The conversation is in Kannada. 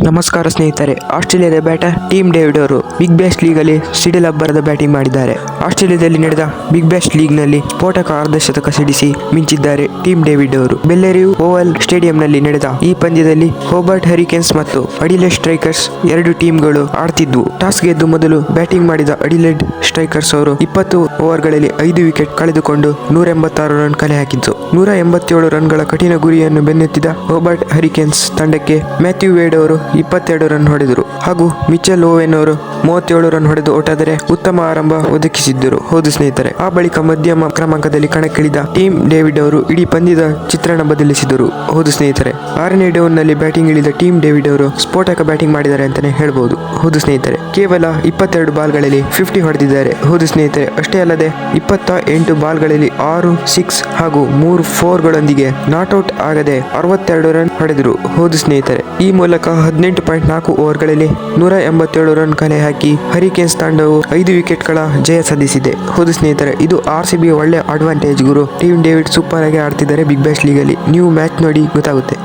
ನಮಸ್ಕಾರ ಸ್ನೇಹಿತರೆ. ಆಸ್ಟ್ರೇಲಿಯಾದ ಬ್ಯಾಟರ್ ಟೀಮ್ ಡೇವಿಡ್ ಅವರು ಬಿಗ್ ಬ್ಯಾಶ್ ಲೀಗ್ ಅಲ್ಲಿ ಸಿಡಿಲ್ ಅಬ್ಬರದ ಬ್ಯಾಟಿಂಗ್ ಮಾಡಿದ್ದಾರೆ. ಆಸ್ಟ್ರೇಲಿಯಾದಲ್ಲಿ ನಡೆದ ಬಿಗ್ ಬ್ಯಾಶ್ ಲೀಗ್ ನಲ್ಲಿ ಸ್ಫೋಟಕ ಅರ್ಧಶತಕ ಸಿಡಿಸಿ ಮಿಂಚಿದ್ದಾರೆ ಟೀಮ್ ಡೇವಿಡ್ ಅವರು. ಬೆಲ್ಲೆರಿವ್ ಓವಲ್ ಸ್ಟೇಡಿಯಂನಲ್ಲಿ ನಡೆದ ಈ ಪಂದ್ಯದಲ್ಲಿ ಹೋಬರ್ಟ್ ಹರಿಕೇನ್ಸ್ ಮತ್ತು ಅಡಿಲೇಡ್ ಸ್ಟ್ರೈಕರ್ಸ್ ಎರಡು ಟೀಮ್ಗಳು ಆಡ್ತಿದ್ವು. ಟಾಸ್ ಗೆದ್ದು ಮೊದಲು ಬ್ಯಾಟಿಂಗ್ ಮಾಡಿದ ಅಡಿಲೇಡ್ ಸ್ಟ್ರೈಕರ್ಸ್ ಅವರು 20 ಓವರ್ಗಳಲ್ಲಿ 5 ವಿಕೆಟ್ ಕಳೆದುಕೊಂಡು 186 ರನ್ ಕಲೆ ಹಾಕಿದ್ದು. 187 ರನ್ಗಳ ಕಠಿಣ ಗುರಿಯನ್ನು ಬೆನ್ನತ್ತಿದ ಹೋಬರ್ಟ್ ಹರಿಕೇನ್ಸ್ ತಂಡಕ್ಕೆ ಮ್ಯಾಥ್ಯೂ ವೇಡ್ ಅವರು 22 ರನ್ ಹೊಡೆದರು ಹಾಗೂ ಮಿಚೆಲ್ ಓವೆನ್ ಅವರು 37 ರನ್ ಹೊಡೆದು ಓಟಾದರೆ ಉತ್ತಮ ಆರಂಭ ಒದಗಿಸಿದ್ದರು. ಹೌದು ಸ್ನೇಹಿತರೆ, ಆ ಬಳಿಕ ಮಧ್ಯಮ ಕ್ರಮಾಂಕದಲ್ಲಿ ಕಣಕ್ಕಿಳಿದ ಟೀಮ್ ಡೇವಿಡ್ ಅವರು ಇಡೀ ಪಂದ್ಯದ ಚಿತ್ರಣ ಬದಲಿಸಿದರು. ಹೌದು ಸ್ನೇಹಿತರೆ, 6ನೇ ಡೌನ್ ನಲ್ಲಿ ಬ್ಯಾಟಿಂಗ್ ಇಳಿದ ಟೀಮ್ ಡೇವಿಡ್ ಅವರು ಸ್ಫೋಟಕ ಬ್ಯಾಟಿಂಗ್ ಮಾಡಿದ್ದಾರೆ ಅಂತಾನೆ ಹೇಳ್ಬಹುದು. ಹೌದು ಸ್ನೇಹಿತರೆ, ಕೇವಲ 22 ಬಾಲ್ಗಳಲ್ಲಿ 50 ಹೊಡೆದಿದ್ದಾರೆ. ಹೌದು ಸ್ನೇಹಿತರೆ, ಅಷ್ಟೇ ಅಲ್ಲದೆ 28 ಬಾಲ್ಗಳಲ್ಲಿ 6 6 ಹಾಗೂ 3 4 ಗಳೊಂದಿಗೆ ನಾಟ್ಔಟ್ ಆಗದೆ 62 ರನ್ ಹೊಡೆದರು. ಹೌದು ಸ್ನೇಹಿತರೆ, ಈ ಮೂಲಕ 18.4 ಓವರ್ಗಳಲ್ಲಿ 187 ರನ್ ಕಲೆ ಹಾಕಿ ಹರಿಕೇನ್ಸ್ ತಂಡವು 5 ವಿಕೆಟ್ಗಳ ಜಯ ಸಾಧಿಸಿದೆ. ಹೌದು ಸ್ನೇಹಿತರೆ, ಇದು RCB ಒಳ್ಳೆ ಅಡ್ವಾಂಟೇಜ್ ಗುರು. ಟೀಮ್ ಡೇವಿಡ್ ಸೂಪರ್ ಆಗಿ ಆಡ್ತಿದ್ದಾರೆ ಬಿಗ್ ಬ್ಯಾಶ್ ಲೀಗ್ ಅಲ್ಲಿ. ನೀವು ಮ್ಯಾಚ್ ನೋಡಿ ಗೊತ್ತಾಗುತ್ತೆ.